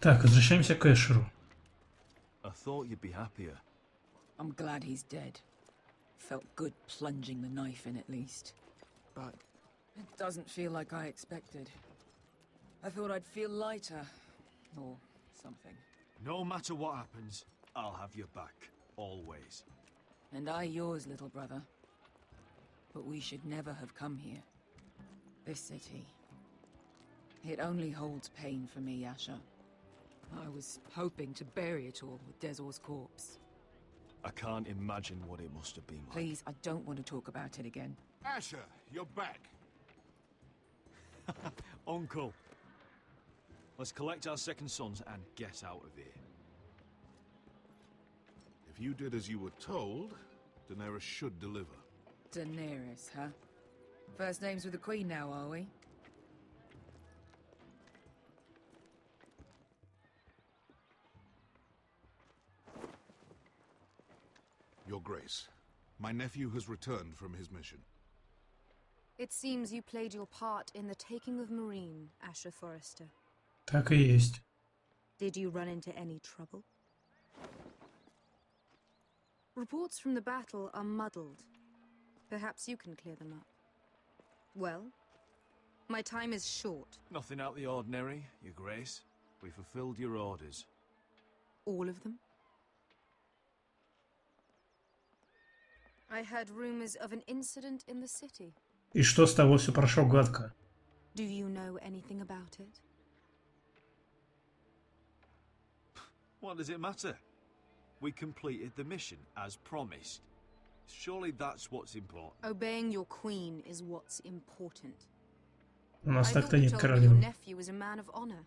Так, возвращаемся к Эшеру. I thought you'd be happier. I'm glad he's dead. Felt good plunging the knife in at least. But it doesn't feel like I expected. I thought I'd feel lighter. Or something. No matter what happens, I'll have your back. Always. And I yours, little brother. But we should never have come here. This city. It only holds pain for me, Asher. I was hoping to bury it all with Dezor's corpse. I can't imagine what it must have been like. Please, I don't want to talk about it again. Asher, you're back. Uncle. Let's collect our second sons and get out of here. If you did as you were told, Daenerys should deliver. Daenerys, huh? First names with the Queen now, are we? Your Grace, my nephew has returned from his mission. It seems you played your part in the taking of Marine, Asher Forrester. Так и есть. Did you run into any trouble? Reports from the battle are muddled. Perhaps you can clear them up. Well, my time is short. Nothing out of the ordinary, Your Grace. We fulfilled your orders. All of them? I heard rumors of an incident in the city. И что с того, все прошло гладко? Do you know anything about it? What does it matter? We completed the mission, as promised. Surely that's what's important. Obeying your queen is what's important. У нас I так-то thought you нет told me your королевы. nephew is a man of honor.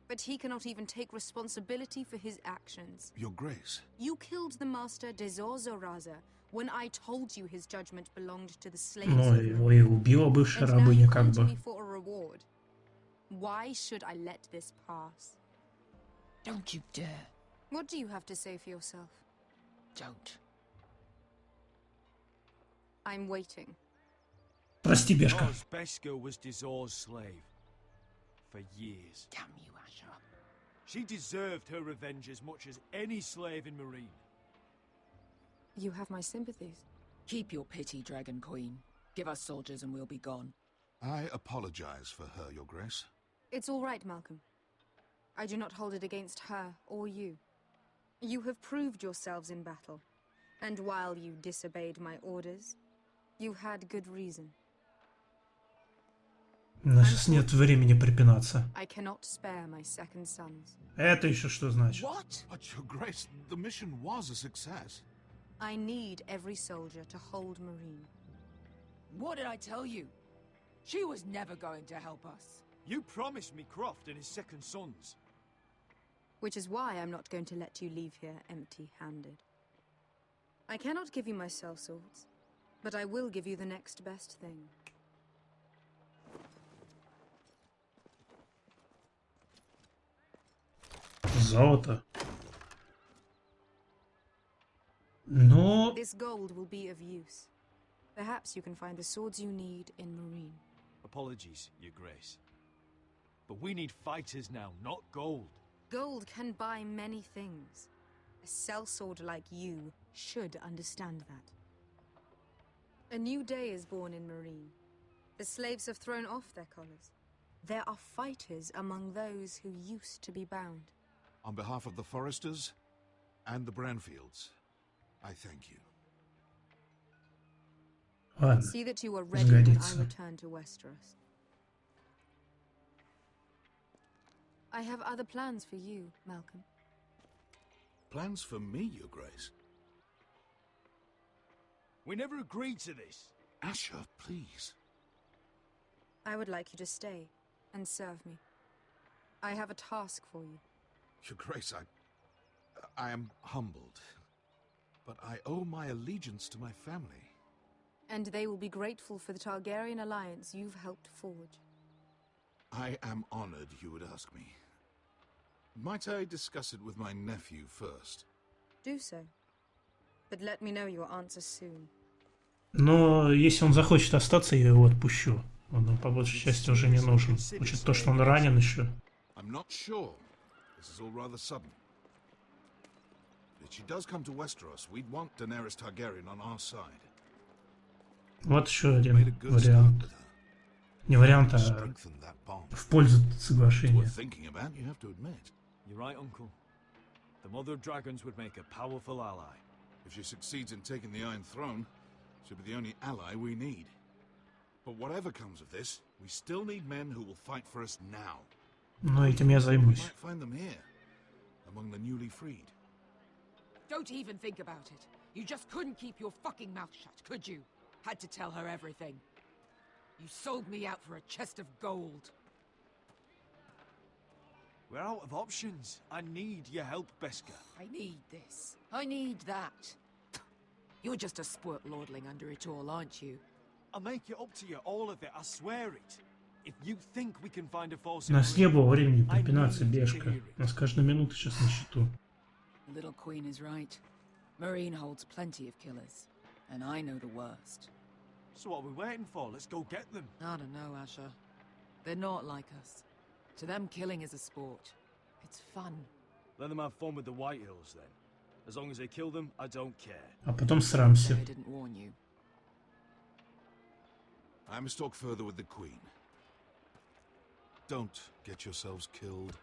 But he cannot even take responsibility for his actions. Your Grace. You killed the master Dezor Zoraza when I told you his judgment belonged to the slaves Ну, of его и убила бывшая And now рабыня, you как come to бы. me for a reward. Why should I let this pass? Don't you dare. What do you have to say for yourself? Don't. I'm waiting. Прости, Бешка. Because Beska was Dezor's slave. For years. Damn you, Asher. She deserved her revenge as much as any slave in Marine. You have my sympathies. Keep your pity, Dragon Queen. Give us soldiers and we'll be gone. I apologize for her, Your Grace. It's all right, Malcolm. I do not hold it against her or you. You have proved yourselves in battle. And while you disobeyed my orders, you had good reason. У нас сейчас нет времени припинаться. I cannot spare my second sons. Это еще что значит? What? But, Your Grace, the mission was a success. I need every soldier to hold Marine. What did I tell you? She was never going to help us. You promised me Croft and his second sons. Which is why I'm not going to let you leave here empty-handed. I cannot give you my sellswords, but I will give you the next best thing. Золото. Но... This gold will be of use. Perhaps you can find the swords you need in Marine. Apologies, Your Grace. But we need fighters now, not gold. Gold can buy many things. A sellsword like you should understand that. A new day is born in Marine. The slaves have thrown off their collars. There are fighters among those who used to be bound. On behalf of the Forresters and the Branfields, I thank you. Ладно, See that you are ready when I сгодится. return to Westeros. I have other plans for you, Malcolm. Plans for me, Your Grace? We never agreed to this. Asher, please. I would like you to stay and serve me. I have a task for you. Your Grace, I am humbled. But I owe my allegiance to my family. And they will be grateful for the Targaryen alliance you've helped forge. I am honored you would ask me. Might I discuss it with my nephew first? Do so. But let me know your answer soon. Но если он захочет остаться, я его отпущу. Он нам по большей части уже не нужен. Учит то, что он ранен еще. I'm not sure. This is all rather sudden. If she does come to Westeros, we'd want Daenerys Targaryen on our side. Вот еще один Made a good start вариант. with her. Не вариант, а Strengthened that bond. в пользу Worth соглашения. thinking about, you have to admit. You're right, Uncle. The Mother of Dragons would make a powerful ally. If she succeeds in taking the Iron Throne, she'll be the only ally we need. But whatever comes of this, we still need men who will fight for us now. Но этим я We займусь. might find them here, among the newly freed. Don't even think about it. You just couldn't keep your fucking mouth shut, could you? Had to tell her everything. You sold me out for a chest of gold. We're out of options. I need your help, Beska. I need this. I need that. You're just a squirt lordling under it all, aren't you? I'll make it up to you, all of it, I swear it. If you think we can find a force У нас не in было времени I припинаться, need to Бешка. hear it. У нас каждая минута сейчас на счету. The little queen is right. Marine holds plenty of killers. And I know the worst. So what are we waiting for? Let's go get them. I don't know, Asher. They're not like us. To them, killing is a sport. It's fun. Let them have fun with the White Hills then. As long as they kill them, I don't care. А потом срамся. I didn't warn you. I must talk further with the Queen. Don't get yourselves killed.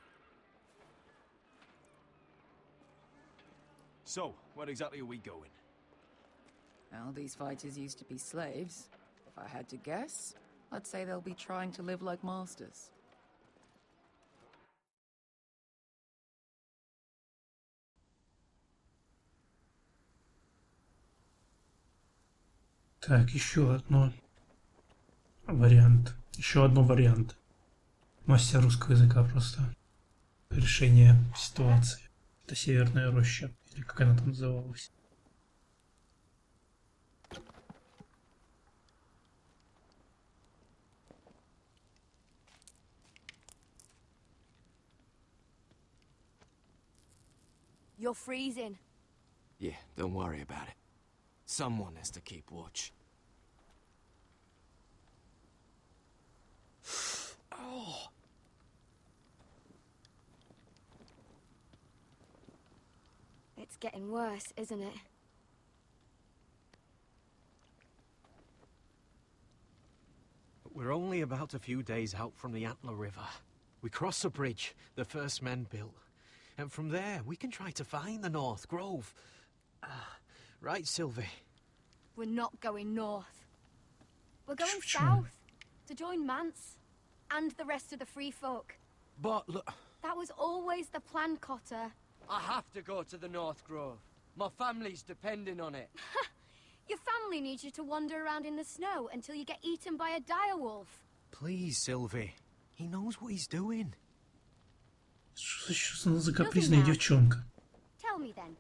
So, where exactly are we going? Well, these fighters used to be slaves. If I had to guess, I'd say they'll be trying to live like masters. Так, еще одно вариант. Еще одно вариант. Мастер русского языка просто. Решение ситуации. Это Северная роща. Или как она там называлась. You're freezing. Yeah, don't worry about it. Someone has to keep watch. Oh. It's getting worse, isn't it? We're only about a few days out from the Antler River. We cross the bridge the first men built. And from there, we can try to find the North Grove. Right, Sylvie? We're not going north. We're going Почему? south to join Mance and the rest of the free folk. But look, That was always the plan, Cotter. I have to go to the North Grove. My family's depending on it. Your family needs you to wander around in the snow until you get eaten by a direwolf. please, Sylvie. He knows what he's doing. Что за капризная девчонка? Tell me then,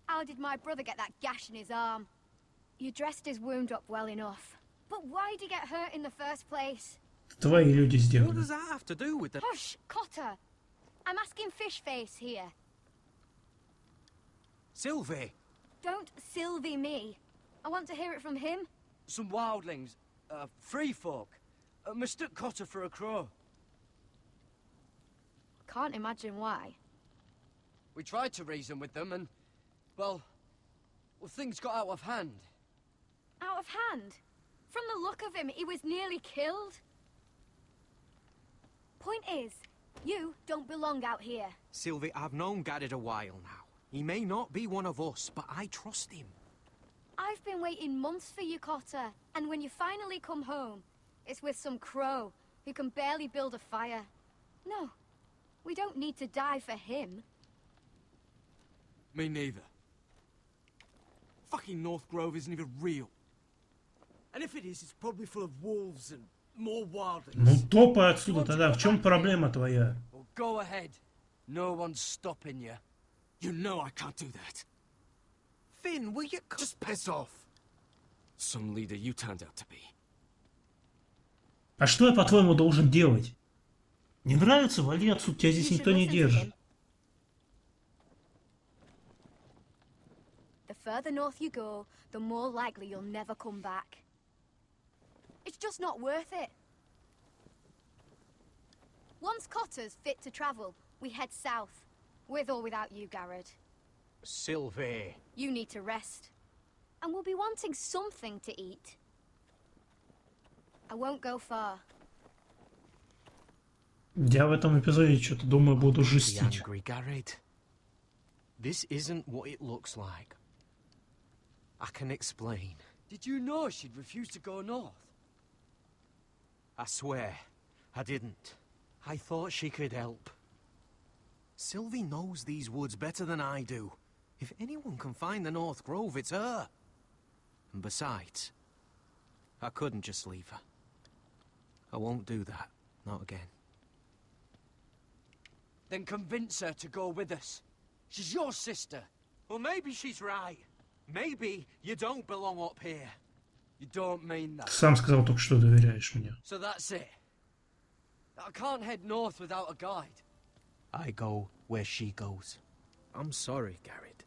how did my brother get that gash in his arm? You dressed his wound up well enough. But why did he get hurt in the first place? Твои люди What сделали. does that have to do with the... Hush, Cotter. I'm asking Fishface here. Sylvie! Don't Sylvie me. I want to hear it from him. Some wildlings, free folk, mistook Cotter for a crow. Can't imagine why. We tried to reason with them and, well, things got out of hand. Out of hand? From the look of him, he was nearly killed. Point is, you don't belong out here. Sylvie, I've known Garrett a while now. He may not be one of us, but I trust him. I've been waiting months for you, Cotter, and when you finally come home, it's with some crow who can barely build a fire. No, we don't need to die for him. Me neither. Fucking North Grove isn't even real. And if it is, it's probably full of wolves and more wildlings. Ну топай отсюда тогда. В чем проблема твоя? Well, go ahead. No one's stopping you. You know I can't do that. Finn, will you... Just piss off. Some leader you turned out to be. А что я, по-твоему, должен делать? Не нравится? Вали отсюда, тебя здесь You никто should не listen to держит. him. The further north you go, the more likely you'll never come back. It's just not worth it. Once Cotter's fit to travel, we head south. With or without you, Garrett. Sylvie. You need to rest. And we'll be wanting something to eat. I won't go far. Я в этом эпизоде что-то думаю буду Be жестить. angry, Garrett. This isn't what it looks like. I can explain. Did you know she'd refuse to go north? I swear, I didn't. I thought she could help. Sylvie knows these woods better than I do. If anyone can find the North Grove, it's her. And besides, I couldn't just leave her. I won't do that. Not again. Then convince her to go with us. She's your sister. Well, maybe she's right. Maybe you don't belong up here. You don't mean that. Сам сказал только что доверяешь мне. So that's it. I can't head north without a guide. I go where she goes. I'm sorry, Garrett.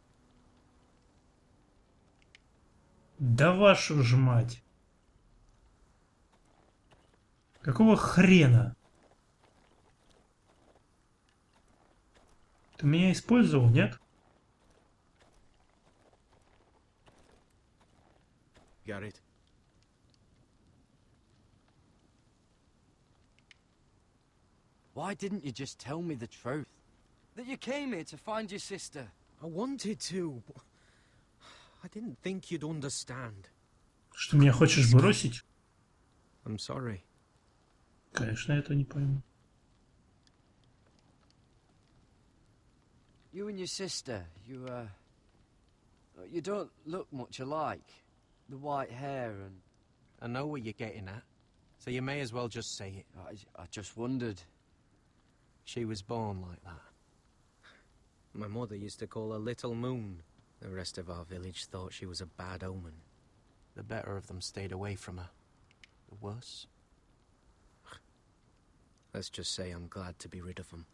Да вашу ж мать. Какого хрена? Ты меня использовал, нет? Garrett. Why didn't you just tell me the truth? That you came here to find your sister. I wanted to, but I didn't think you'd understand. Что меня хочешь бросить? I'm sorry. Конечно, я это не пойму. You and your sister, you don't look much alike. The white hair and... I know what you're getting at, so you may as well just say it. I just wondered. She was born like that. My mother used to call her Little Moon. The rest of our village thought she was a bad omen. The better of them stayed away from her. The worse? Let's just say I'm glad to be rid of them.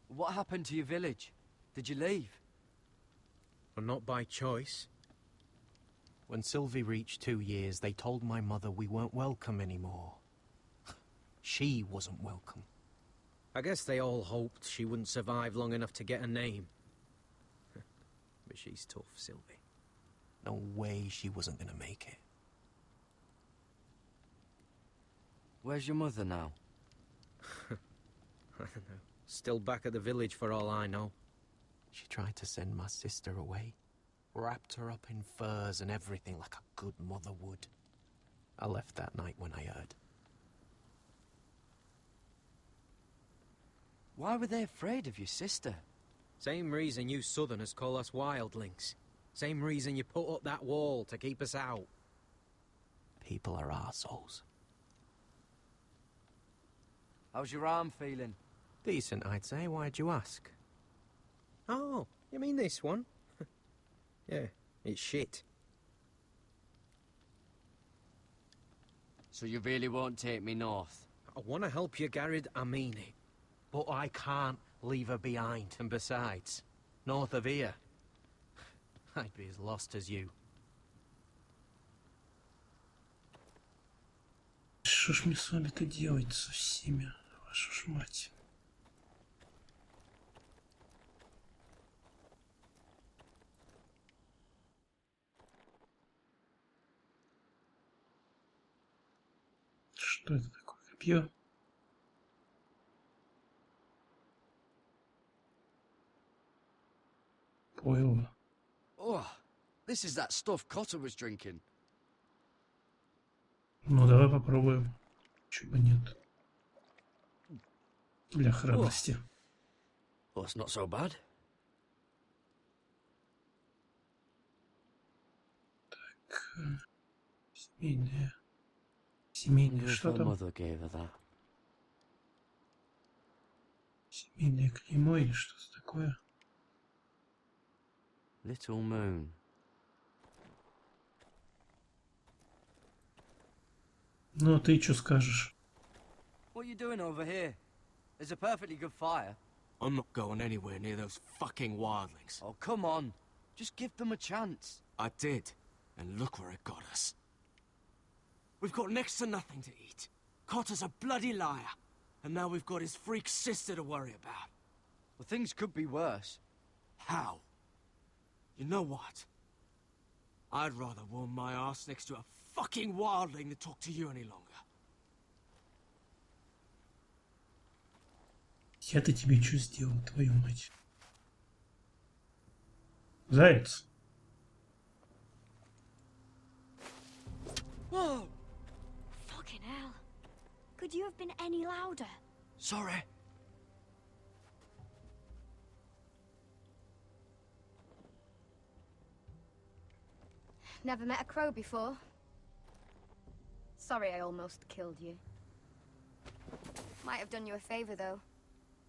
What happened to your village? Did you leave? Well, not by choice. When Sylvie reached 2 years, they told my mother we weren't welcome anymore. She wasn't welcome. I guess they all hoped she wouldn't survive long enough to get a name. But she's tough, Sylvie. No way she wasn't gonna make it. Where's your mother now? I don't know. Still back at the village for all I know. She tried to send my sister away. Wrapped her up in furs and everything like a good mother would. I left that night when I heard. Why were they afraid of your sister? Same reason you Southerners call us wildlings. Same reason you put up that wall to keep us out. People are arseholes. How's your arm feeling? Decent, I'd say. Why'd you ask? Oh, you mean this one? Yeah, it's shit. So you really won't take me north? I want to help you, Garrett, I mean it. But I can't leave her behind. And besides, north of here, I'd be as lost as you. Что ж мне с вами-то делать со всеми? Вашу ж мать. Что это такое? Копье? Пойло. Oh, this is that stuff Cotter was drinking. Ну, давай попробуем. Чего бы нет. Для храбрости. Well, it's not so bad. Так. Семейное. Семейное что там? Mother gave her that. Семейное клеймо или что-то такое? Little Moon. Ну, ты что скажешь? What are you doing over here? There's a perfectly good fire. I'm not going anywhere near those fucking wildlings. Oh, come on. Just give them a chance. I did, and look where it got us. We've got next to nothing to eat. Cotter's a bloody liar. And now we've got his freak sister to worry about. Well, things could be worse. How? You know what? I'd rather warm my ass next to a fucking wildling than talk to you any longer. Я-то тебе что сделал, твою мать? Заяц. Whoa! Fucking hell. Could you have been any louder? Sorry. Never met a crow before. Sorry I almost killed you. Might have done you a favor though.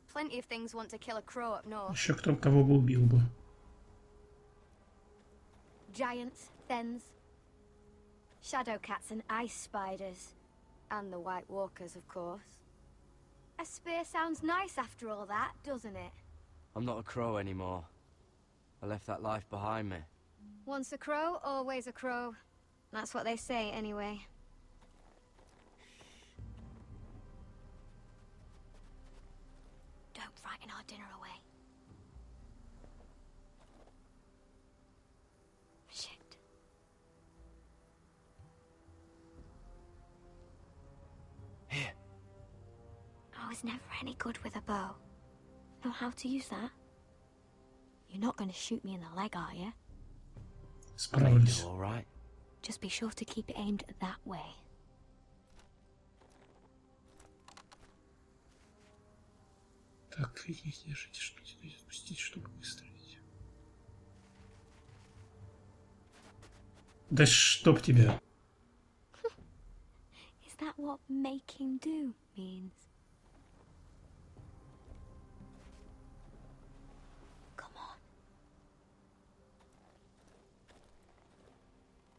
Plenty of things want to kill a crow up north. Еще кого бы убил бы. Giants, thens, shadow cats and ice spiders. And the White Walkers, of course. A spear sounds nice after all that, doesn't it? I'm not a crow anymore. I left that life behind me. Once a crow, always a crow. That's what they say, anyway. Don't frighten our dinner away. Shit. Here. I was never any good with a bow. Know how to use that? You're not going to shoot me in the leg, are you? Справились. All right. Just be sure to keep it aimed that way. Так, их держите, что здесь отпустить, чтобы выстрелить. Да чтоб тебя. Is that what making do means? Come on.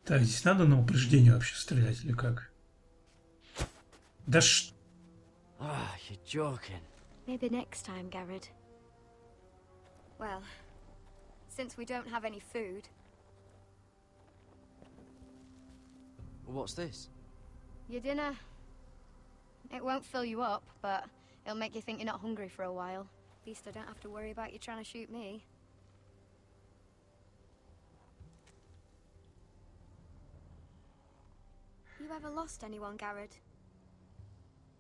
Так, здесь надо на упреждение вообще стрелять или как? Да ш... Ah, you're joking. Maybe next time, Garrett. Well, since we don't have any food... What's this? Your dinner. It won't fill you up, but it'll make you think you're not hungry for a while. At least I don't have to worry about you trying to shoot me. You ever lost anyone, Garrett?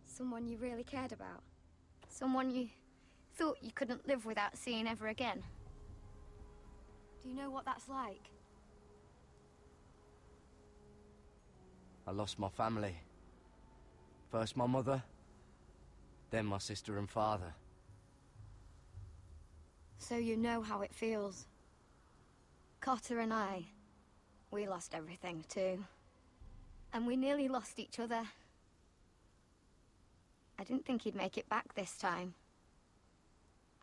Someone you really cared about? Someone you thought you couldn't live without seeing ever again? Do you know what that's like? I lost my family. First my mother, then my sister and father. So you know how it feels. Cotter and I, we lost everything too. And we nearly lost each other. I didn't think he'd make it back this time.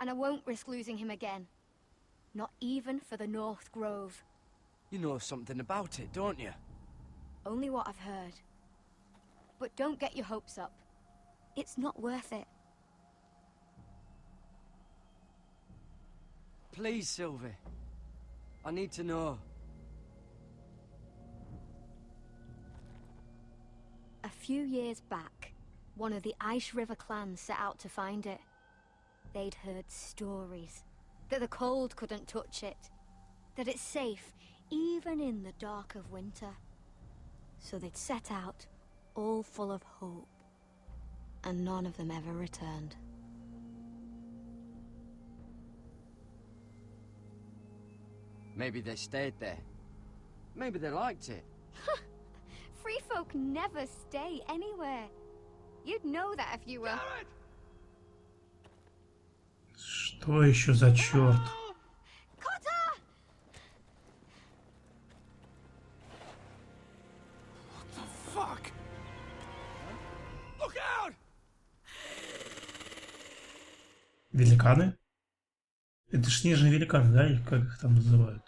And I won't risk losing him again. Not even for the North Grove. You know something about it, don't you? Only what I've heard. But don't get your hopes up. It's not worth it. Please, Sylvie. I need to know. A few years back, one of the Ice River clans set out to find it. They'd heard stories that the cold couldn't touch it, that it's safe even in the dark of winter. So they'd set out, all full of hope, and none of them ever returned. Maybe they stayed there. Maybe they liked it. Free folk never stay anywhere. You'd know that if you were... Что еще за черт? Cotter! What the fuck? Look out! Великаны? Это ж снежные великаны, да? Или как их там называют?